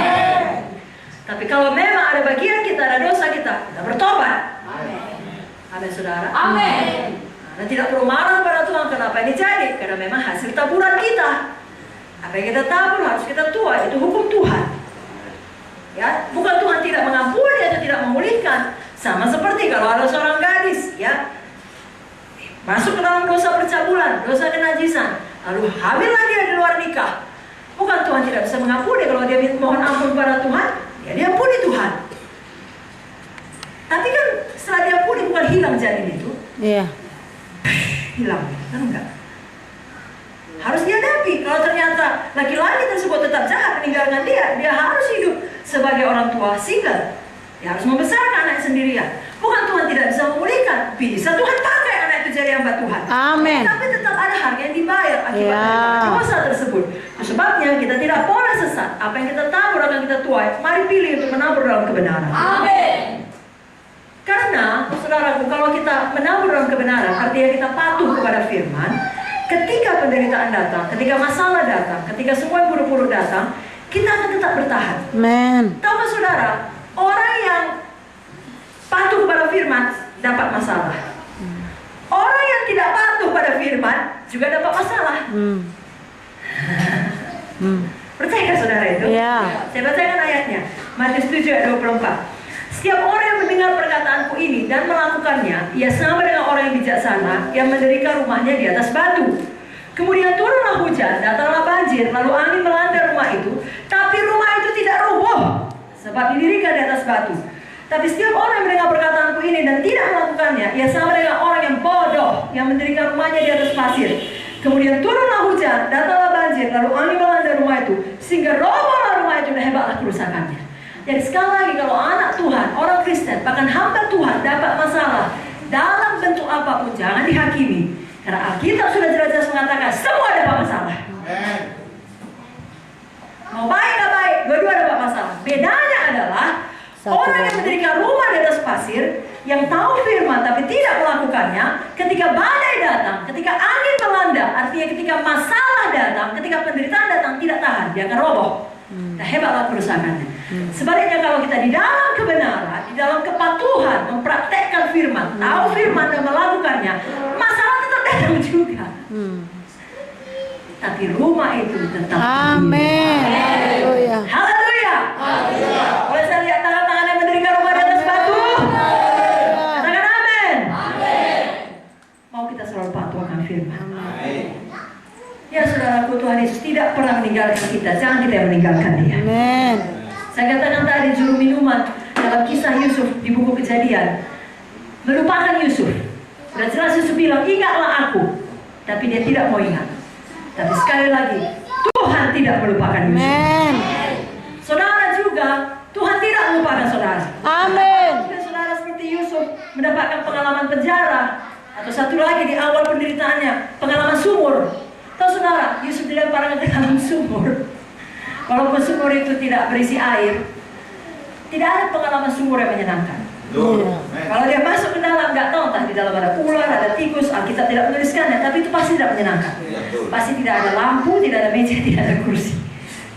Tapi kalau memang ada bagian kita, ada dosa kita bertobat. Amin, saudara. Amin. Dan tidak perlu marah pada Tuhan kenapa ini jadi, karena memang hasil taburan kita. Apa yang kita tabur harus kita tuai, itu hukum Tuhan. Ya, bukan Tuhan tidak mengampuni atau tidak memulihkan. Sama seperti kalau ada seorang gadis, ya, masuk ke dalam dosa percabulan, dosa kenajisan, lalu hamillah dia di luar nikah. Bukan Tuhan tidak bisa mengampuni. Kalau dia mohon ampun pada Tuhan, ya dia ampuni Tuhan. Tapi kan setelah dia ampuni bukan hilang janin itu. Iya. Hilang, kan enggak? Harus dihadapi. Kalau ternyata laki-laki tersebut tetap jahat meninggalkan dia harus hidup sebagai orang tua single. Dia harus membesarkan anak sendirian. Bukan Tuhan tidak bisa memulihkan, bisa Tuhan pakai anak itu jadi hamba Tuhan. Amin. Tapi tetap ada harga yang dibayar akibat dari dosa tersebut. Itu sebabnya kita tidak boleh sesat. Apa yang kita tabur akan kita tuai. Mari pilih untuk menabur dalam kebenaran. Amin. Karena, saudaraku, kalau kita menabur dalam kebenaran, artinya kita patuh kepada firman. Ketika penderitaan datang, ketika masalah datang, ketika semua yang buruk-buruk datang, kita akan tetap bertahan. Amin. Tahukah saudara, orang yang patuh kepada firman dapat masalah. Orang yang tidak patuh pada firman juga dapat masalah. Percayakah saudara itu? Iya. Saya bacakan ayatnya. Matius 7 ayat 24. Setiap orang yang mendengar perkataanku ini dan melakukannya, ia sama dengan orang yang bijaksana yang mendirikan rumahnya di atas batu. Kemudian turunlah hujan, datanglah banjir, lalu angin melanda rumah itu, tapi rumah itu tidak roboh, sebab didirikan di atas batu. Tapi setiap orang yang mendengar perkataanku ini dan tidak melakukannya, ia sama dengan orang yang bodoh yang mendirikan rumahnya di atas pasir. Kemudian turunlah hujan, datanglah banjir, lalu angin melanda rumah itu, sehingga robohlah rumah itu dan hebatlah kerusakannya. Jadi sekali lagi, kalau anak Tuhan, orang Kristen, bahkan hamba Tuhan dapat masalah dalam bentuk apapun, jangan dihakimi. Karena Alkitab sudah jelas-jelas mengatakan semua dapat masalah. Mau baik nggak baik, dua-dua dapat masalah. Bedanya adalah orang yang mendirikan rumah di atas pasir, yang tahu firman tapi tidak melakukannya, ketika badai datang, ketika angin melanda, artinya ketika masalah datang, ketika penderitaan datang, tidak tahan, dia akan roboh. Nah, hebatlah kerusakannya. Sebaliknya kalau kita di dalam kebenaran, di dalam kepatuhan, mempraktekkan firman, tahu firman dan melakukannya, masalah tetap datang juga. tapi rumah itu tetap Amin. Haleluya. Haleluya. Boleh saya lihat tangan-tangan yang mendirikan rumah di atas batu? Katakan amin. Mau kita selalu patuh akan firman. Ya saudaraku, Tuhan Yesus tidak pernah meninggalkan kita. Jangan kita yang meninggalkan dia. Amin. Saya katakan tadi juru minuman dalam kisah Yusuf di buku Kejadian melupakan Yusuf. Sudah jelas Yusuf bilang, ingatlah aku. Tapi dia tidak mau ingat. Tapi sekali lagi, Tuhan tidak melupakan Yusuf. Amin. Saudara juga, Tuhan tidak melupakan saudara. Amin. Jika saudara seperti Yusuf mendapatkan pengalaman penjara, atau satu lagi di awal penderitaannya, pengalaman sumur. Tahu saudara, Yusuf dilemparkan ke dalam sumur. Walaupun sumur itu tidak berisi air, tidak ada pengalaman sumur yang menyenangkan. Kalau dia masuk ke dalam, nggak tahu entah di dalam ada ular, ada tikus, Alkitab tidak menuliskannya, tapi itu pasti tidak menyenangkan. Pasti tidak ada lampu, tidak ada meja, tidak ada kursi.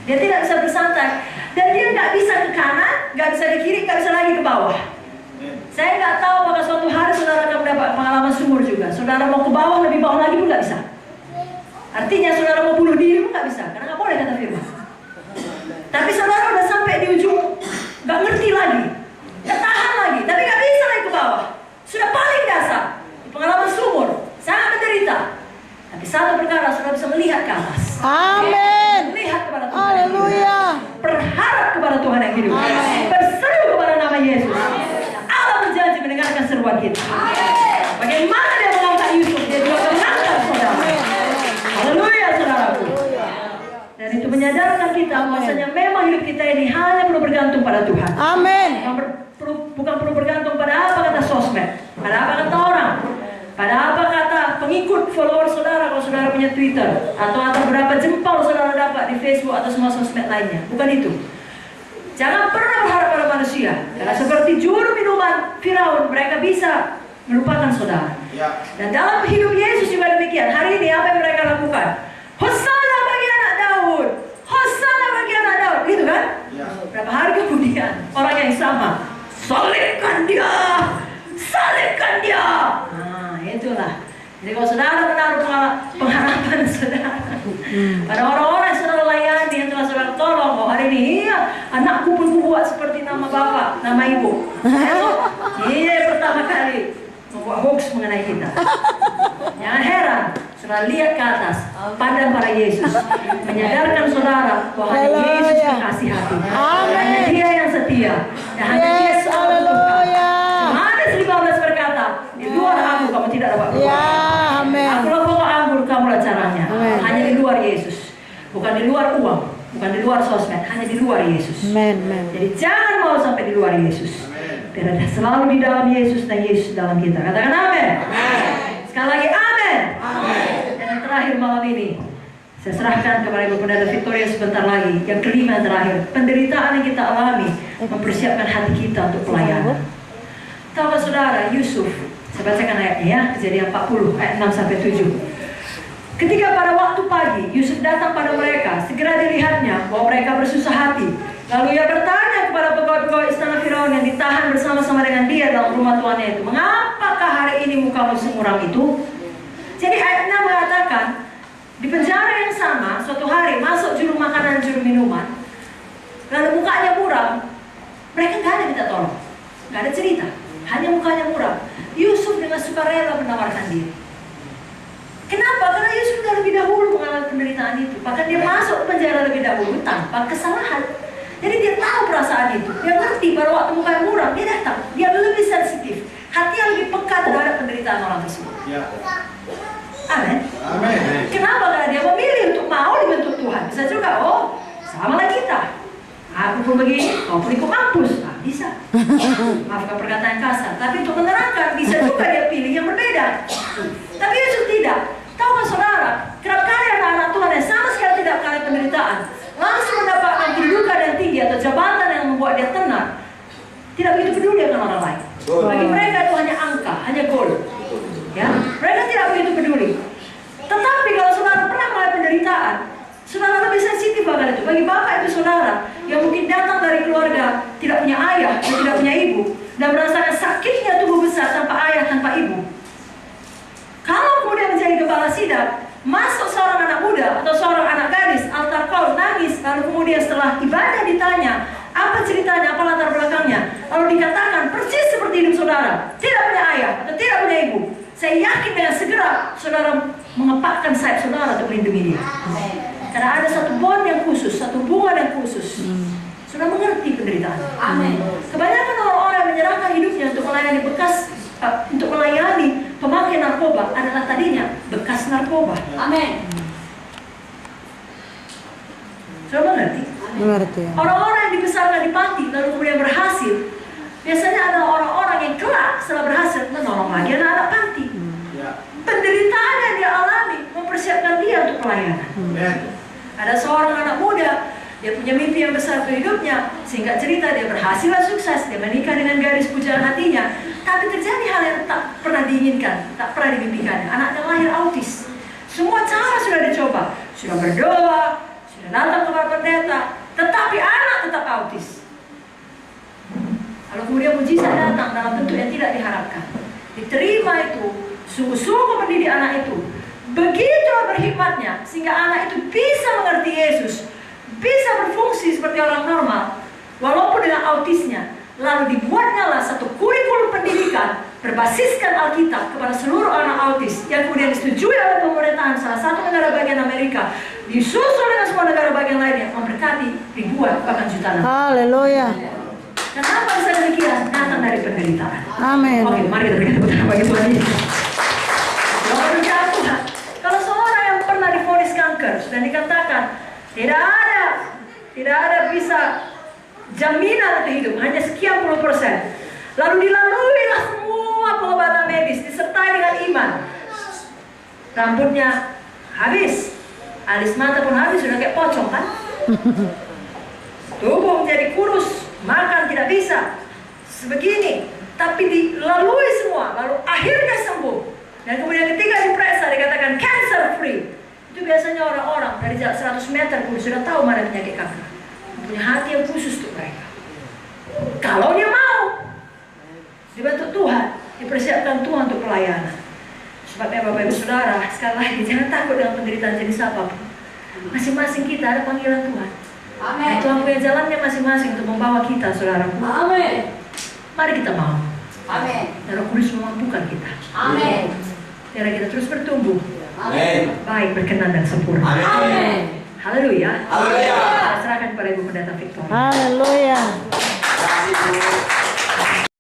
Dia tidak bisa bersantai, dan dia nggak bisa ke kanan, nggak bisa ke kiri, nggak bisa lagi ke bawah. Saya nggak tahu apakah suatu hari saudara akan mendapat pengalaman sumur juga. Saudara mau ke bawah, lebih bawah lagi pun nggak bisa. Artinya saudara mau bunuh diri pun nggak bisa, karena nggak boleh kata firman. Tapi saudara udah sampai di ujung, nggak ngerti lagi, nggak tahan lagi, tapi nggak bisa lagi ke bawah. Sudah paling dasar, di pengalaman sumur, sangat menderita. Tapi satu perkara, saudara bisa melihat ke atas. Amin. Melihat kepada Tuhan. Haleluya. Berharap kepada Tuhan yang hidup. Berseru kepada nama Yesus. Allah berjanji mendengarkan seruan kita. Bagaimana dia mengangkat Yusuf, dia juga mengangkat saudara. Haleluya saudaraku. Dan itu menyadarkan kita bahwasanya memang hidup kita ini hanya perlu bergantung pada Tuhan. Amin. Bukan perlu bergantung pada apa kata sosmed, pada apa kata orang, pada apa kata pengikut follower saudara kalau saudara punya Twitter, atau berapa jempol saudara dapat di Facebook atau semua sosmed lainnya. Bukan itu. Jangan pernah berharap pada manusia. Karena seperti juru minuman Firaun, mereka bisa melupakan saudara. Dan dalam hidup Yesus juga demikian. Hari ini apa yang mereka lakukan? Hosana bagi anak Daud, Hosana bagi anak Daud, gitu kan? Berapa hari kemudian orang yang sama, salibkan dia, salibkan dia. Nah itulah. Jadi kalau saudara menaruh pengharapan saudara pada orang-orang yang saudara layani, yang telah saudara tolong, oh hari ini iya anakku pun buat seperti nama bapak, nama ibu. Iya pertama kali membuat hoax mengenai kita. Jangan heran, saudara lihat ke atas, pandang pada Yesus, menyadarkan saudara bahwa hanya Yesus yang kasih hati, hanya Dia yang setia, dan hanya Dia yang selalu Tuhan. Yohanes 15 berkata, di luar aku kamu tidak dapat berbuat. Aku pokok anggur kamulah caranya. Hanya di luar Yesus, bukan di luar uang, bukan di luar sosmed, hanya di luar Yesus. Jadi jangan mau sampai di luar Yesus. Biar selalu di dalam Yesus dan Yesus dalam kita. Katakan amin. Sekali lagi amin. Dan yang terakhir malam ini, saya serahkan kepada Ibu Pendeta Victoria sebentar lagi. Yang kelima yang terakhir, penderitaan yang kita alami mempersiapkan hati kita untuk pelayanan. Tahukah saudara, Yusuf, saya bacakan ayatnya ya, Kejadian 40 ayat 6 sampai 7. Ketika pada waktu pagi Yusuf datang pada mereka, segera dilihatnya bahwa mereka bersusah hati. Lalu ia bertanya kepada pegawai-pegawai istana Firaun yang ditahan bersama-sama dengan dia dalam rumah tuannya itu, mengapakah hari ini mukamu semuram itu? Jadi ayat 6 mengatakan, di penjara yang sama, suatu hari masuk juru makanan dan juru minuman, lalu mukanya muram. Mereka nggak ada minta tolong, nggak ada cerita, hanya mukanya muram. Yusuf dengan sukarela menawarkan diri. Kenapa? Karena Yusuf sudah lebih dahulu mengalami penderitaan itu. Bahkan dia masuk penjara lebih dahulu tanpa kesalahan. Jadi dia tahu perasaan itu. Dia ngerti pada waktu mukanya muram, dia datang. Dia lebih sensitif. Hatinya lebih peka terhadap penderitaan orang tersebut. Amin. Kenapa? Karena dia memilih untuk mau dibentuk Tuhan. Bisa juga, oh sama lah kita. Aku pun begini, kau pun ikut mampus. Nah, bisa. Maafkan perkataan kasar. Tapi untuk menerangkan, bisa juga dia pilih yang berbeda. Tapi Yusuf tidak. Tahukah saudara, kerap kali anak-anak Tuhan yang sama sekali tidak mengalami penderitaan, langsung mendapatkan kedudukan yang tinggi atau jabatan yang membuat dia tenang. Tidak begitu peduli dengan orang lain. Bagi mereka itu hanya angka, hanya gol. Ya, mereka tidak begitu peduli. Tetapi kalau saudara pernah mengalami penderitaan, saudara lebih sensitif bahkan itu. Bagi bapak itu saudara yang mungkin datang dari keluarga tidak punya ayah dan tidak punya ibu, dan merasakan sakitnya tubuh besar tanpa ayah saudara tidak punya ayah atau tidak punya ibu, saya yakin dengan segera saudara mengepakkan sayap saudara untuk melindungi dia. Karena ada satu bond yang khusus, satu hubungan yang khusus. Sudah mengerti penderitaan. Amin. Kebanyakan orang-orang yang menyerahkan hidupnya untuk melayani pemakai narkoba adalah tadinya bekas narkoba. Amin. Sudah mengerti? Mengerti ya. Orang-orang yang dibesarkan di panti lalu kemudian berhasil, biasanya adalah orang-orang yang kelak setelah berhasil menolong lagi anak-anak panti. Penderitaan yang dia alami mempersiapkan dia untuk pelayanan. Ada seorang anak muda, dia punya mimpi yang besar untuk hidupnya. Singkat cerita, dia berhasil dan sukses. Dia menikah dengan gadis pujaan hatinya. Tapi terjadi hal yang tak pernah diinginkan, tak pernah dimimpikannya. Anaknya lahir autis. Semua cara sudah dicoba, sudah berdoa, sudah datang kepada pendeta, tetapi anak tetap autis. Lalu kemudian mujizat datang dalam bentuk yang tidak diharapkan. Diterima itu, sungguh-sungguh mendidik anak itu. Begitu berhikmatnya sehingga anak itu bisa mengerti Yesus, bisa berfungsi seperti orang normal walaupun dengan autisnya. Lalu dibuatnya lah satu kurikulum pendidikan berbasiskan Alkitab kepada seluruh anak autis yang kemudian disetujui oleh pemerintahan salah satu negara bagian Amerika, disusul dengan semua negara bagian lainnya, memberkati ribuan bahkan jutaan. Haleluya. Kenapa bisa demikian? Datang dari penderitaan. Amin. Oke, mari kita berikan tepuk tangan bagi Tuhan Yesus. Tuhan, kalau seorang yang pernah divonis kanker dan dikatakan tidak ada bisa jaminan untuk hidup, hanya sekian puluh persen, lalu dilaluilah semua pengobatan medis disertai dengan iman, rambutnya habis, alis mata pun habis, sudah kayak pocong kan, tubuh menjadi kurus, makan tidak bisa, sebegini, tapi dilalui semua, lalu akhirnya sembuh. Dan kemudian ketika diperiksa dikatakan cancer free. Itu biasanya orang-orang dari jarak 100 meter pun sudah tahu mana penyakit kanker. Punya hati yang khusus untuk mereka. Kalau dia mau dibantu Tuhan, dipersiapkan Tuhan untuk pelayanan. Sebabnya Bapak Ibu Saudara, sekali lagi jangan takut dengan penderitaan jenis apapun. Masing-masing kita ada panggilan Tuhan. Amin. Tuhan punya jalannya masing-masing untuk membawa kita, saudara. Amin. Mari kita mau. Amin. Dan Roh Kudus memampukan kita. Amin. Biar kita terus bertumbuh, Amin. baik, berkenan dan sempurna. Amin. Haleluya. Haleluya. Kita serahkan kepada Ibu Pendeta Victoria. Haleluya. Terima kasih, Bu.